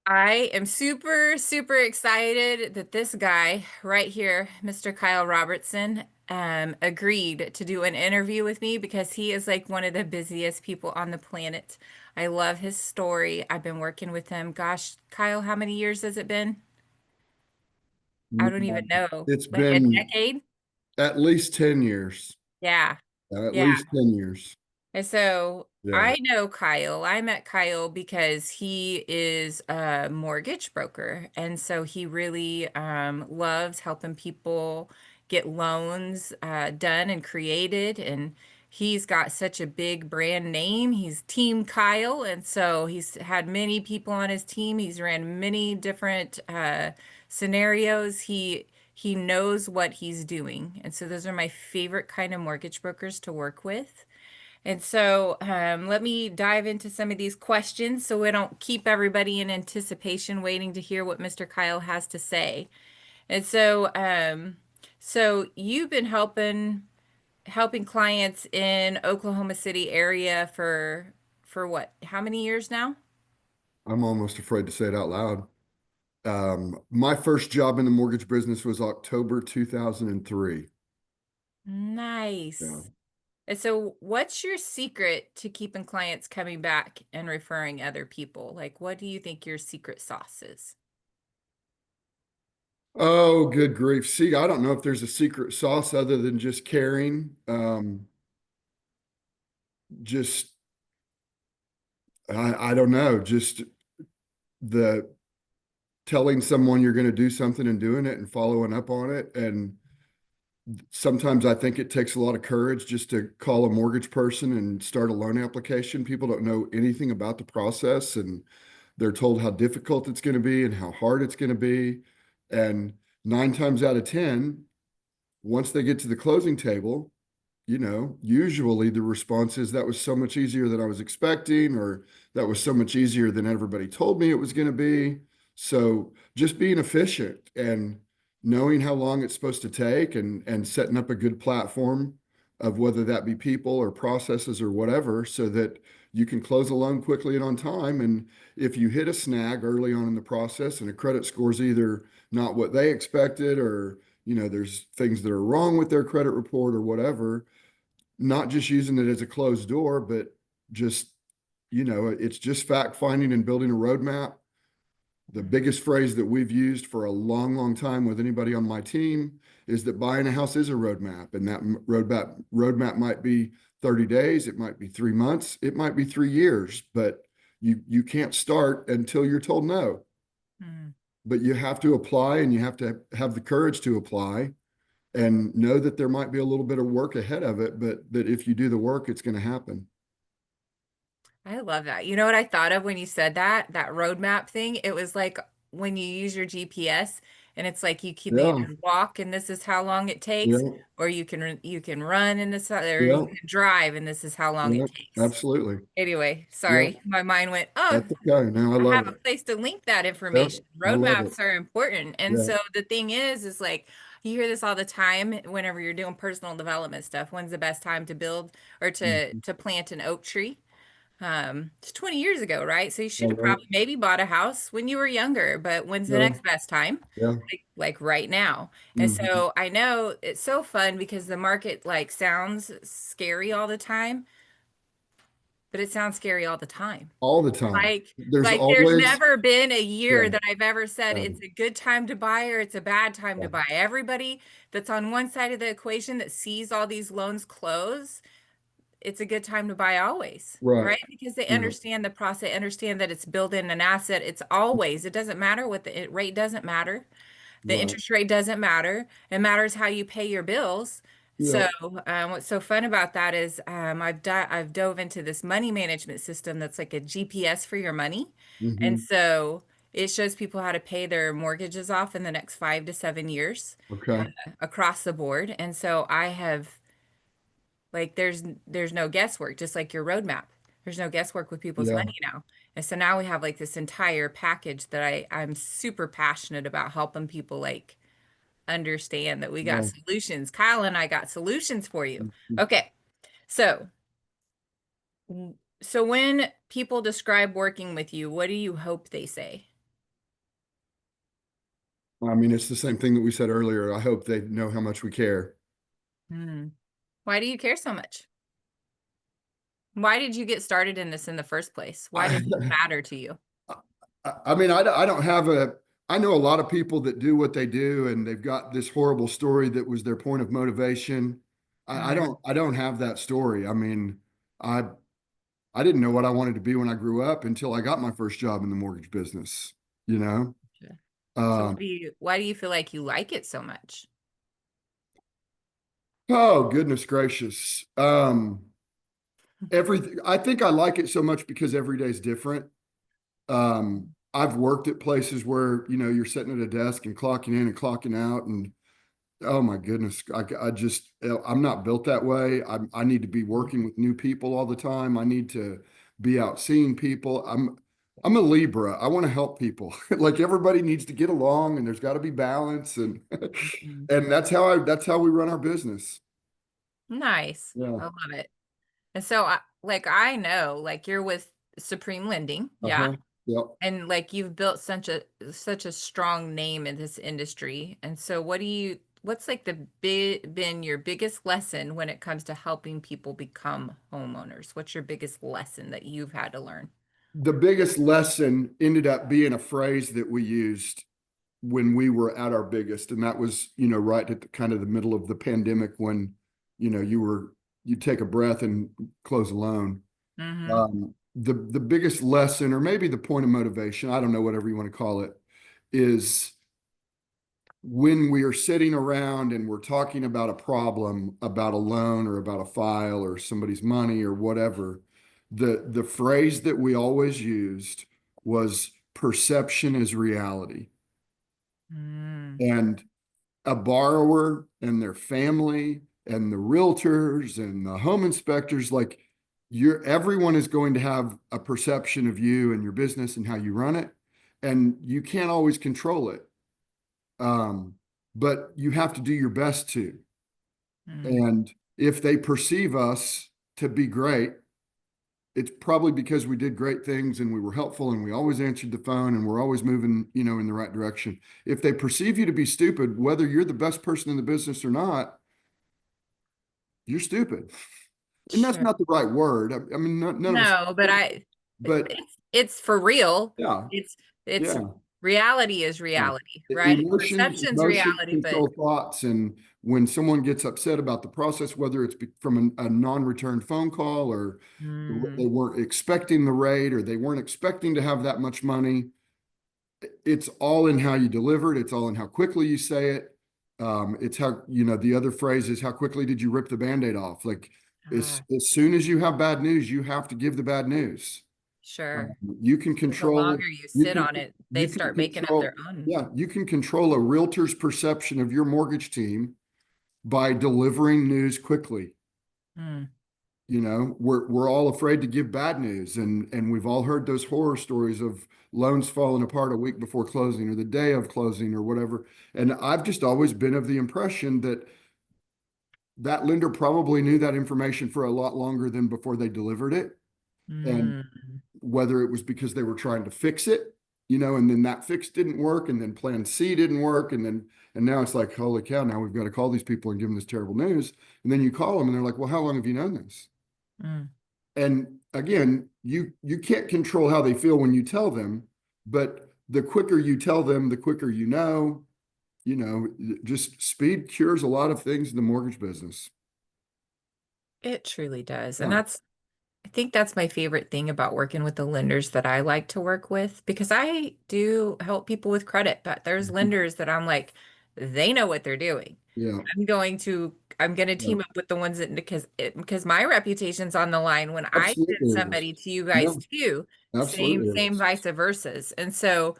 I am super, super excited that this guy right here, Mr. Kyle Robertson, agreed to do an interview with me because he is like one of the busiest people on the planet. I love his story. I've been working with him. Gosh, Kyle, how many years has it been? I don't even know. It's Like a been decade? at least 10 years. Yeah. At Yeah. least 10 years. And so Yeah. I know Kyle. I met Kyle because he is a mortgage broker. And so he really loves helping people get loans done and created. And he's got such a big brand name. He's Team Kyle. And so he's had many people on his team. He's ran many different scenarios. He knows what he's doing. And so those are my favorite kind of mortgage brokers to work with. And so let me dive into some of these questions so we don't keep everybody in anticipation waiting to hear what Mr. Kyle has to say. And so you've been helping clients in Oklahoma City area for what? How many years now? I'm almost afraid to say it out loud. My first job in the mortgage business was October 2003. Yeah. Nice. And so what's your secret to keeping clients coming back and referring other people? Like, what do you think your secret sauce is? Oh, good grief. See, I don't know if there's a secret sauce other than just caring. Just, I don't know, just the telling someone you're going to do something and doing it and following up on it. And sometimes I think it takes a lot of courage just to call a mortgage person and start a loan application. People don't know anything about the process and they're told how difficult it's going to be and how hard it's going to be. And nine times out of 10, once they get to the closing table, usually the response is that was so much easier than I was expecting, or that was so much easier than everybody told me it was going to be. So just being efficient and knowing how long it's supposed to take and setting up a good platform of whether that be people or processes or whatever, so that you can close a loan quickly and on time. And if you hit a snag early on in the process and a credit score's either not what they expected, or there's things that are wrong with their credit report or whatever, not just using it as a closed door, but just, it's just fact finding and building a roadmap. The biggest phrase that we've used for a long, long time with anybody on my team is that buying a house is a roadmap. And that roadmap might be 30 days, it might be 3 months, it might be 3 years, but you can't start until you're told no. Hmm. But you have to apply and you have to have the courage to apply and know that there might be a little bit of work ahead of it, but that if you do the work, it's going to happen. I love that. You know what I thought of when you said that, that roadmap thing? It was like when you use your GPS and it's like you can Yeah, either walk and this is how long it takes, yeah, or you can run and this or you yeah, can drive and this is how long yeah, it takes. absolutely. Anyway, Yeah, sorry. My mind went, oh, that's okay. No, I I love have a it. place to link that Yeah, information. I love it. Roadmaps are important. And Yeah. so the thing is like you hear this all the time whenever you're doing personal development stuff. When's the best time to build or to Mhm. to plant an oak tree? It's 20 years ago, right? So you I should have love probably maybe bought a house when you were younger, but when's the Yeah, next best time? yeah. Like right now. And Mhm. so I know it's so fun because the market like sounds scary all the time, but it sounds scary all the time. All the time. Like, There's like there's always, never been a yeah, year that I've ever said yeah, it's a good time to buy or it's a bad time yeah. to buy. Everybody that's on one side of the equation that sees all these loans close, it's a good time to buy always, Right. right? Because they Yeah, understand the process, understand that it's building an asset. It's always, it doesn't matter what the rate doesn't matter. The right. interest rate doesn't matter. It matters how you pay your bills. Yeah. So, what's so fun about that is I've dove into this money management system that's like a GPS for your money. And Hmm. so it shows people how to pay their mortgages off in the next 5 to 7 years Okay. across the board. And so I have like there's no guesswork, just like your roadmap. There's no guesswork with people's Yeah. money now. And so now we have like this entire package that I'm super passionate about helping people like understand that we got Yeah. solutions. Kyle and I got solutions for you. Okay. So so when people describe working with you, what do you hope they say? I mean, it's the same thing that we said earlier. I hope they know how much we care. Hmm. Why do you care so much? Why did you get started in this in the first place? Why I, does it matter to you? I mean, I don't have I know a lot of people that do what they do and they've got this horrible story that was their point of motivation. Mm, I don't have that story. I mean, I, I didn't know what I wanted to be when I grew up until I got my first job in the mortgage business, you know? sure. So Um, why do you feel like you like it so much? oh, goodness gracious. Everything, I think I like it so much because every day is different. I've worked at places where, you're sitting at a desk and clocking in and clocking out. And oh my goodness, I just, I'm not built that way. I need to be working with new people all the time. I need to be out seeing people. I'm a Libra. I want to help people. Like everybody needs to get along and there's got to be balance and Mhm. and that's how we run our business. Nice. Yeah. I love it. And so I know like you're with Supreme Lending, yeah? Uh-huh. Yep. And like you've built such a strong name in this industry. And so what's like the been your biggest lesson when it comes to helping people become homeowners? What's your biggest lesson that you've had to learn? The biggest lesson ended up being a phrase that we used when we were at our biggest, and that was, right at the kind of the middle of the pandemic when, you take a breath and close a loan. Mm-hmm. The biggest lesson, or maybe the point of motivation, I don't know, whatever you want to call it, is when we are sitting around and we're talking about a problem, about a loan or about a file or somebody's money or whatever, the phrase that we always used was perception is reality. Mm, And a borrower and their family and the realtors and the home inspectors, like everyone is going to have a perception of you and your business and how you run it. And you can't always control it. Um, but you have to do your best to. mm. And if they perceive us to be great, it's probably because we did great things and we were helpful and we always answered the phone and we're always moving, in the right direction. If they perceive you to be stupid, whether you're the best person in the business or not, you're stupid. And that's Sure. not the right word. I mean, none of us, No, but but it's for real. yeah, It's it's yeah. reality is Yeah. reality, right? Perception's Emotions reality, but control thoughts. And when someone gets upset about the process, whether it's from a non-returned phone call or they mm, weren't expecting the rate or they weren't expecting to have that much money, it's all in how you deliver it. It's all in how quickly you say it. It's how, the other phrase is how quickly did you rip the Band-Aid off? Like ah, as soon as you have bad news, you have to give the bad news. Um, sure. you can Because the control, longer you you sit can, on it, they you can start making up their control, own. yeah, you can control a realtor's perception of your mortgage team by delivering news quickly. Mm, We're all afraid to give bad news, and we've all heard those horror stories of loans falling apart a week before closing or the day of closing or whatever. And I've just always been of the impression that that lender probably knew that information for a lot longer than before they delivered it. And mm, whether it was because they were trying to fix it, and then that fix didn't work, and then plan C didn't work, and now it's like, holy cow, now we've got to call these people and give them this terrible news. And then you call them and they're like, well, how long have you known this? mm. And again, you can't control how they feel when you tell them, but the quicker you tell them, the quicker you know, just speed cures a lot of things in the mortgage business. It truly does. And Yeah. I think that's my favorite thing about working with the lenders that I like to work with because I do help people with credit, but there's lenders that I'm like, they know what they're doing. Yeah. I'm going to Yeah. team up with the ones that because my reputation's on the line when I send Absolutely it is. somebody to you Yeah, guys too, absolutely it same is. vice versa. And so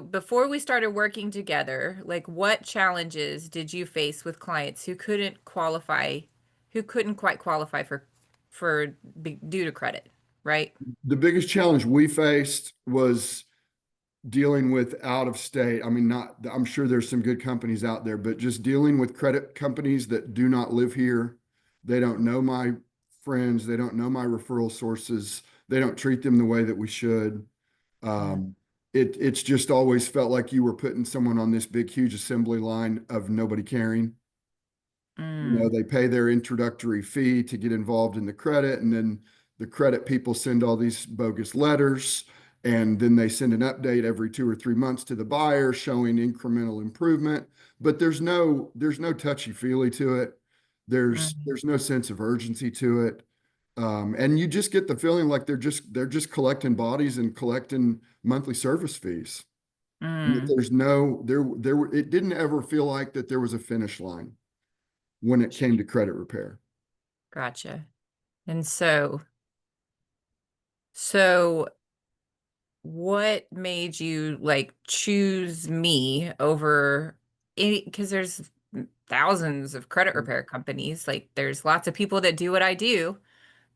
before we started working together, like what challenges did you face with clients who couldn't quite qualify due to credit, right? The biggest challenge we faced was dealing with out of state. I mean, not, I'm sure there's some good companies out there, but just dealing with credit companies that do not live here. They don't know my friends. They don't know my referral sources. They don't treat them the way that we should. Mm, Um, it's just always felt like you were putting someone on this big, huge assembly line of nobody caring. Mm, They pay their introductory fee to get involved in the credit, and then the credit people send all these bogus letters, and then they send an update every 2 or 3 months to the buyer showing incremental improvement. But there's no touchy feely to it. mm, There's no sense of urgency to it. And you just get the feeling like they're just collecting bodies and collecting monthly service fees. mm. There's no there it didn't ever feel like that there was a finish line when it came to credit repair. Gotcha. And so what made you like choose me over any, because there's thousands of credit repair companies. Like there's lots of people that do what I do.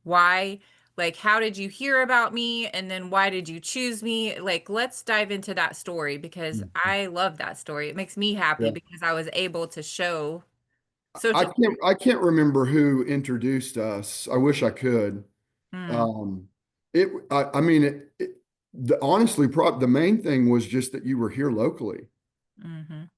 Why, like, how did you hear about me? And then why did you choose me? Like, let's dive into that story because I love that story. It makes me happy Yeah. because I was able to show I social. can't remember who introduced us. I wish I could. Mm, Um, I mean honestly, the main thing was just that you were here locally, hmm.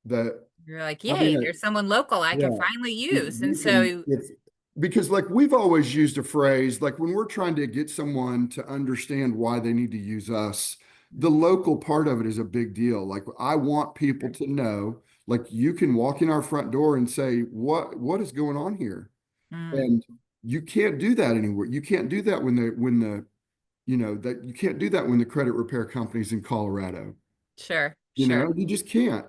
that You're like, I mean yay, there's someone local I can yeah, finally you, use. And you can so, it's because like we've always used a phrase like when we're trying to get someone to understand why they need to use us, the local part of it is a big deal. Like I want people to know, like you can walk in our front door and say, what is going on here? mm, And you can't do that anywhere. You can't do that that you can't do that when the credit repair company's in Colorado. sure, sure. You just can't.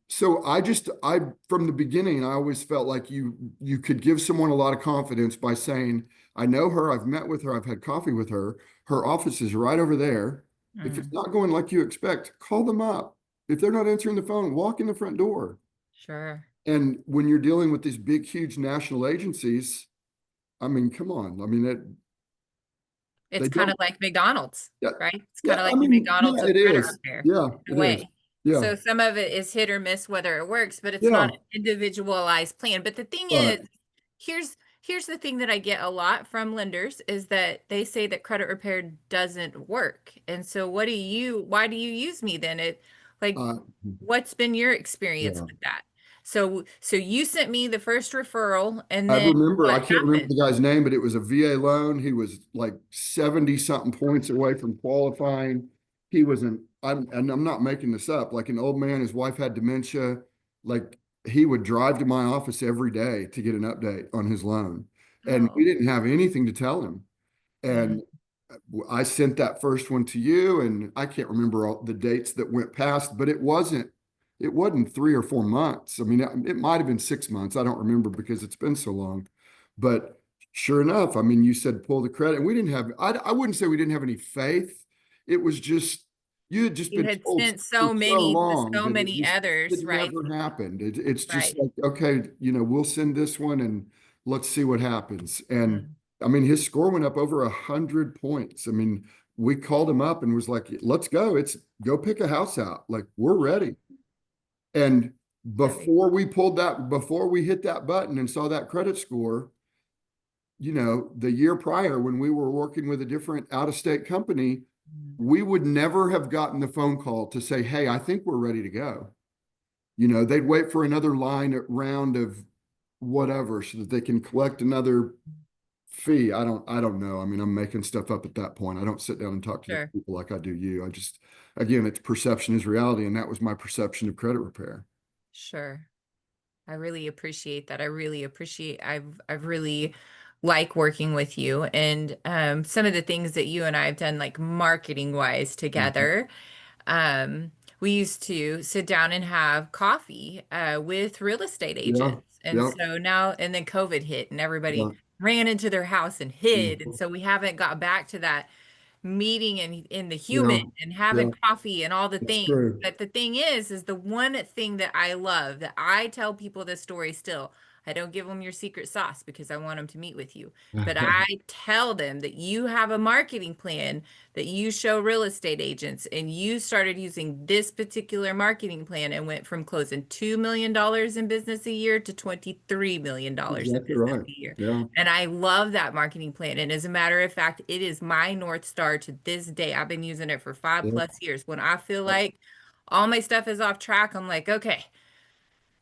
So I from the beginning, I always felt like you could give someone a lot of confidence by saying, I know her, I've met with her, I've had coffee with her. Her office is right over there. If it's Mm, not going like you expect, call them up. If they're not answering the phone, walk in the front door. sure. And when you're dealing with these big, huge national agencies, I mean, come on. I mean, It's they kind of don't. like McDonald's, Yeah, right? It's kind yeah. of I like the mean, McDonald's yeah, of it credit is. repair Yeah, in a it is. way. Yeah, So some of it is hit or miss whether it works, but it's not yeah. an individualized plan. But the thing is, But here's the thing that I get a lot from lenders is that they say that credit repair doesn't work. And so why do you use me then? Like uh, what's been your experience yeah. with that? So you sent me the first referral and I then remember, I what can't remember happened? the guy's name, but it was a VA loan. He was like 70 something points away from qualifying. He was and I'm not making this up, like an old man, his wife had dementia. Like he would drive to my office every day to get an update on his loan. And we Oh. didn't have anything to tell him. Mm, And I sent that first one to you, and I can't remember all the dates that went past, but it wasn't 3 or 4 months. I mean, it might have been 6 months. I don't remember because it's been so long. But sure enough, I mean, you said pull the credit, and we didn't have. I wouldn't say we didn't have any faith. It was just you had just you been had told sent for so so many to long so that it many just it others, right? never happened. It's just Right. like okay, we'll send this one and let's see what happens. And Mm, I mean, his score went up over 100 points. I mean, we called him up and was like, let's go. It's go pick a house out. Like, we're ready. And that makes before we hit that button and saw that credit score, the year prior when we were working with a different out of state company, mm, we would never have gotten the phone call to say, hey, I think we're ready to go. They'd wait for another line round of whatever so that they can collect another fee. I don't know. I mean, I'm making stuff up at that point. I don't sit down and talk to sure, different people like I do you. I just, again, it's perception is reality, and that was my perception of credit repair. sure. I really appreciate that. I really appreciate I've really like working with you and some of the things that you and I have done like marketing wise Mhm. together. We used to sit down and have coffee with real estate Yeah, agents. And yeah, so now, and then COVID hit and everybody yeah, ran into their house and hid. And mhm. so we haven't got back to that meeting and in the Yeah, human and having yeah. coffee and all the It's things. true. But the thing is the one thing that I love that I tell people this story still. I don't give them your secret sauce because I want them to meet with you. But I tell them that you have a marketing plan that you show real estate agents, and you started using this particular marketing plan and went from closing $2 million in business a year to $23 million in Exactly business right. a year. Yeah. And I love that marketing plan. And as a matter of fact, it is my North Star to this day. I've been using it for five Yeah. plus years. When I feel like all my stuff is off track, I'm like, okay,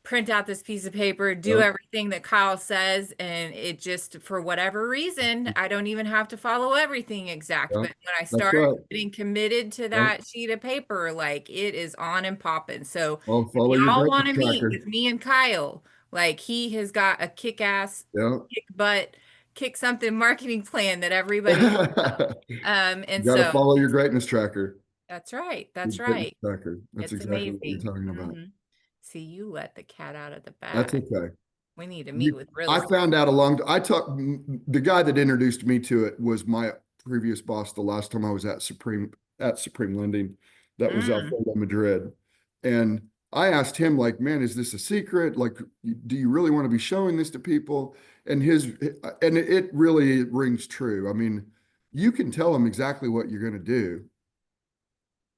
print out this piece of paper, do Yep. everything that Kyle says, and it just, for whatever reason, I don't even have to follow everything exact. Yep. But when I That's start right. getting committed to Yep. that sheet of paper, like it is on and popping. So Well, if follow your y'all greatness want to meet tracker. with me and Kyle, like he has got a kick-ass, Yeah. kick butt, kick something marketing plan that everybody loves. You And got to so follow your greatness tracker. that's right. Your That's greatness right. tracker. That's It's exactly what you're amazing. talking about. See, you let the cat out of the That's bag. okay. We need to meet You, with real I estate. found out the guy that introduced me to it was my previous boss the last time I was at Supreme Lending. That was Mm. Alfredo Madrid. And I asked him, like, man, is this a secret? Like, do you really want to be showing this to people? And it really rings true. I mean, you can tell them exactly what you're going to do.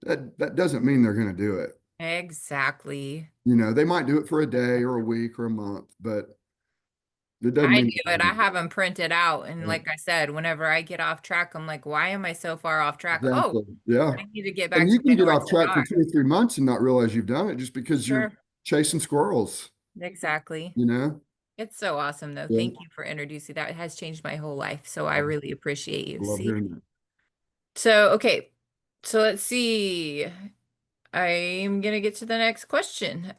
That doesn't mean they're going to do it. Exactly. They might do it for a day or a week or a month, but it doesn't I mean do it. I have them printed out. And yeah, like I said, whenever I get off track, I'm like, why am I so far off track? Oh, exactly. Yeah. I need to get And back to you my can get North off track for Star. 2 or 3 months and not realize you've done it just because you're Sure. chasing squirrels, Exactly. you know? It's so awesome, though. Yeah. Thank you for introducing that. It has changed my whole life. So I I really appreciate you. love See? hearing that. So, okay. So let's see. I'm gonna get to the next question.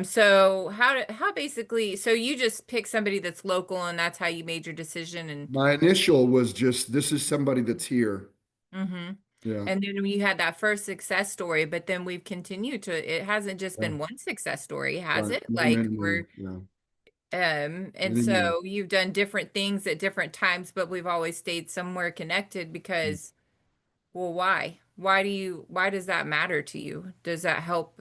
So how basically, so you just pick somebody that's local and that's how you made your decision and My initial was just this is somebody that's here. mm-hmm. Yeah. And then we had that first success story, but then we've continued to, it hasn't just Yeah. been one success story, has Right. it? Many, Like many, many. we're Yeah. and Many, many. so you've done different things at different times, but we've always stayed somewhere connected because, well, why? Why does that matter to you? Does that help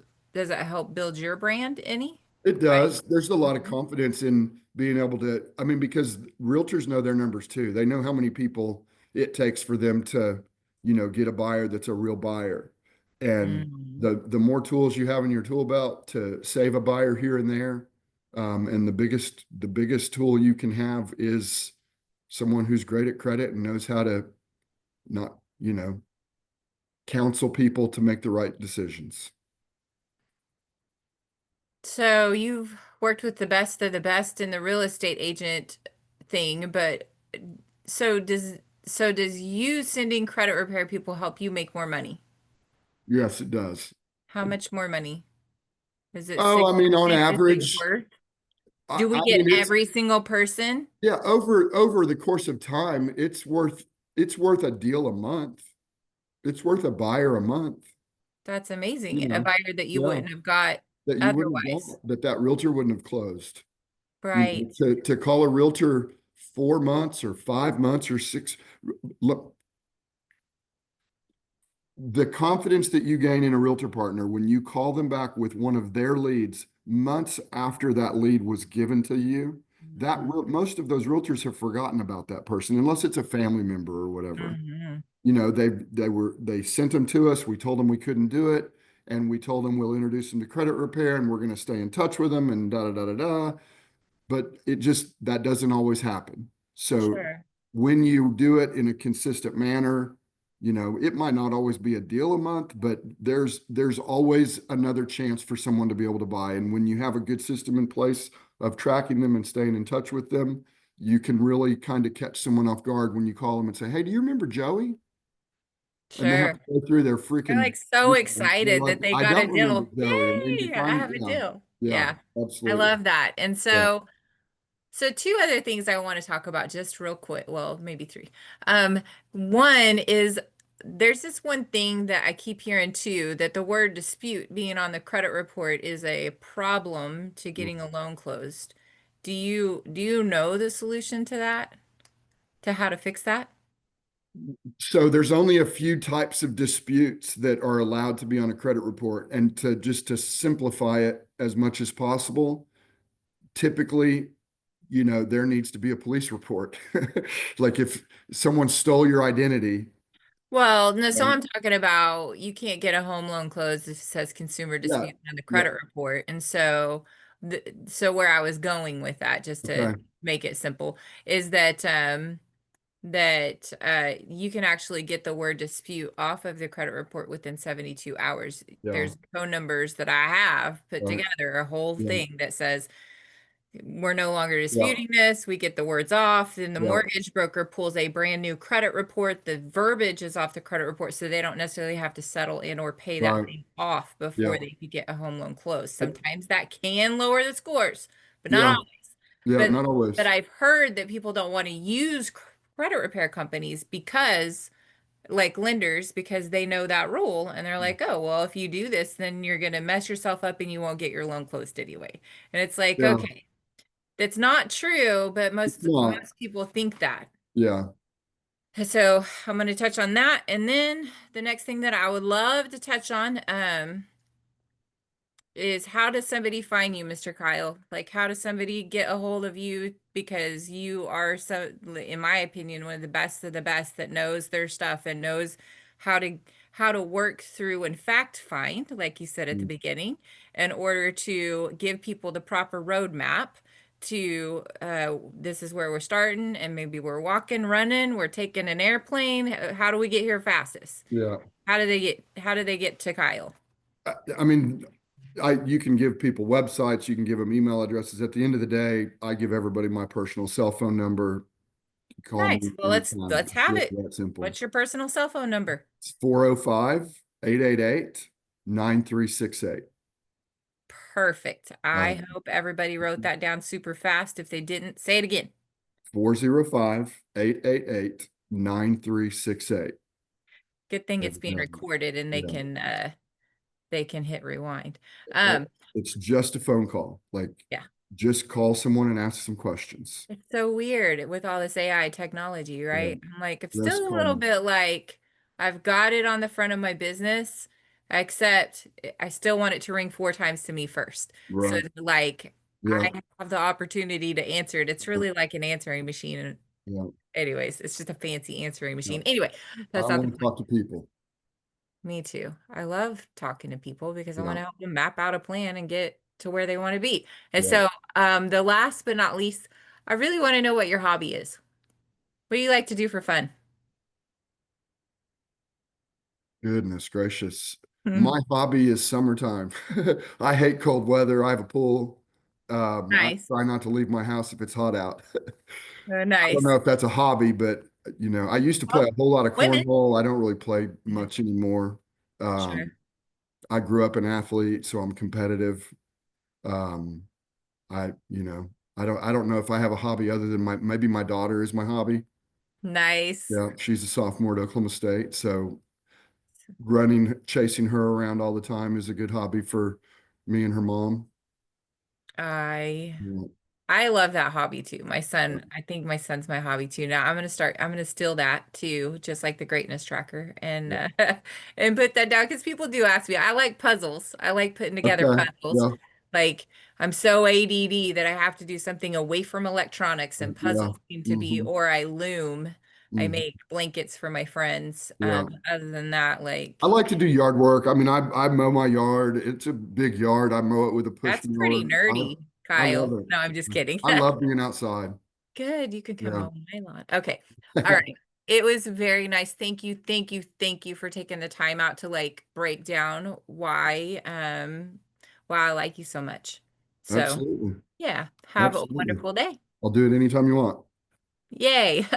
build your brand any? It Right? does. There's a lot of Mhm. confidence in being able to, I mean, because realtors know their numbers too. They know how many people it takes for them to, get a buyer that's a real buyer. And Mhm. the more tools you have in your tool belt to save a buyer here and there, and the biggest tool you can have is someone who's great at credit and knows how to not, counsel people to make the right decisions. So you've worked with the best of the best in the real estate agent thing, but so does you sending credit repair people help you make more money? Yes, it does. How much more money? Is it Oh, I mean, on 60% that they average, worth? I, Do we I get mean, it's every single person? yeah, over the course of time, it's worth a deal a month. It's worth a buyer a month, That's you amazing. A know. buyer that you Yeah, wouldn't have got that you wouldn't have otherwise. got, that realtor wouldn't have closed. Right. To call a realtor 4 months or 5 months or six, look, the confidence that you gain in a realtor partner when you call them back with one of their leads months after that lead was given to you, Mhm. most of those realtors have forgotten about that person unless it's a family member or whatever. Mhm. They sent them to us. We told them we couldn't do it, and we told them we'll introduce them to credit repair, and we're going to stay in touch with them, and da da da da da. But that doesn't always happen. So Sure. when you do it in a consistent manner, it might not always be a deal a month, but there's always another chance for someone to be able to buy. And when you have a good system in place of tracking them and staying in touch with them, you can really kind of catch someone off guard when you call them and say, "Hey, do you remember Joey?" And they have Sure. to go through their They're freaking, like so they're excited like, that they "I got a don't remember deal. Joey." And then you Yay, I find, have a yeah, deal. yeah, Yeah. I absolutely. love that. And Yeah. so two other things I want to talk about just real quick. Well, maybe three. One is there's this one thing that I keep hearing too, that the word dispute being on the credit report is a problem to getting a loan closed. Do you know the solution to that? To how to fix that? So there's only a few types of disputes that are allowed to be on a credit report. And to simplify it as much as possible, typically there needs to be a police report. Like if someone stole your identity, Well, no, so right? I'm talking about you can't get a home loan closed if it says consumer Yeah, dispute on the yeah, credit report. And so so where I was going with that, just to okay, make it simple, is that you can actually get the word dispute off of the credit report within 72 hours. yeah, There's phone numbers that I have put right, together, a whole yeah, thing that says we're no longer yeah, disputing this. We get the words off. Then the yeah, mortgage broker pulls a brand new credit report. The verbiage is off the credit report, so they don't necessarily have to settle in or pay that right, thing off yeah, before they could get a home loan closed. Sometimes that can lower the scores, but not yeah, always. yeah, But not but always. I've heard that people don't want to use credit repair companies because like lenders because they know that rule and they're like, "Oh, well, if you do this, then you're going to mess yourself up and you won't get your loan closed anyway." And it's like, Yeah, okay, that's not true, but it's most not. most people think that. Yeah, So I'm going to touch on that, and then the next thing that I would love to touch on, is how does somebody find you, Mr. Kyle? Like, how does somebody get a hold of you? Because you are so, in my opinion, one of the best that knows their stuff and knows how to how to work through and fact find, like you said at the mm, beginning, in order to give people the proper roadmap to this is where we're starting, and maybe we're walking, running, we're taking an airplane. How do we get here fastest? yeah. How do they get to Kyle? I mean, you can give people websites, you can give them email addresses. At the end of the day, I give everybody my personal cell phone number. Call Nice. me Well, anytime. let's It's have just it. that simple. What's your personal cell phone number? It's 405-888-9368. Perfect. Uh, I hope everybody wrote that down super fast. If they didn't, say it again. 405-888-9368. Good thing it's And, being recorded and yeah, they can hit rewind. it- Um, it's just a phone call. Like, yeah. just call someone and ask some questions. It's so weird with all this AI technology, Yeah, right? I'm like, it's just still a call little me. bit like I've got it on the front of my business, except I still want it to ring four times to me first. So Right. like Yeah. I have the opportunity to answer it. It's Yeah. really like an answering machine. And Yeah. anyways, it's just a fancy answering Yeah. machine. Anyway, I that's not the want to point. talk to people. Me too. I love talking to people because I want Yeah. to help them map out a plan and get to where they want to be. And Yeah. so, the last but not least, I really want to know what your hobby is. What do you like to do for fun? Goodness gracious. Hmm. My hobby is summertime. I hate cold weather. I have a pool. I Nice. try not to leave my house if it's hot out. I don't know Nice. if that's a hobby, but I used to play Oh, a whole lot of women. cornhole. I don't really play Mhm. much anymore. Sure. I grew up an athlete, so I'm competitive. Um, I don't know if I have a hobby other than maybe my daughter is my hobby. Nice. Yeah, she's a sophomore at Oklahoma State, so running, chasing her around all the time is a good hobby for me and her mom. I Yeah, I love that hobby too. I think my son's my hobby too. Now I'm gonna steal that too, just like the greatness tracker and yeah. and put that down because people do ask me. I like puzzles. I like putting together Okay. puzzles. Yeah. Like I'm so ADD that I have to do something away from electronics and Yeah. puzzles seem to be, Hmm. or I loom. I Hmm. make blankets for my friends. Yeah. Other than that, I like like to do yard work. I mean, I mow my yard. It's a big yard. I mow it with a push that's pretty mower. nerdy, I love Kyle. it. No, I'm just kidding. I love being outside. Good. You can come Yeah. on my lawn. Okay. All right. It was very nice. Thank you. Thank you. Thank you for taking the time out to like break down why I like you so much. So, Absolutely. yeah, have a Absolutely. wonderful day. I'll do it anytime you want. Yay.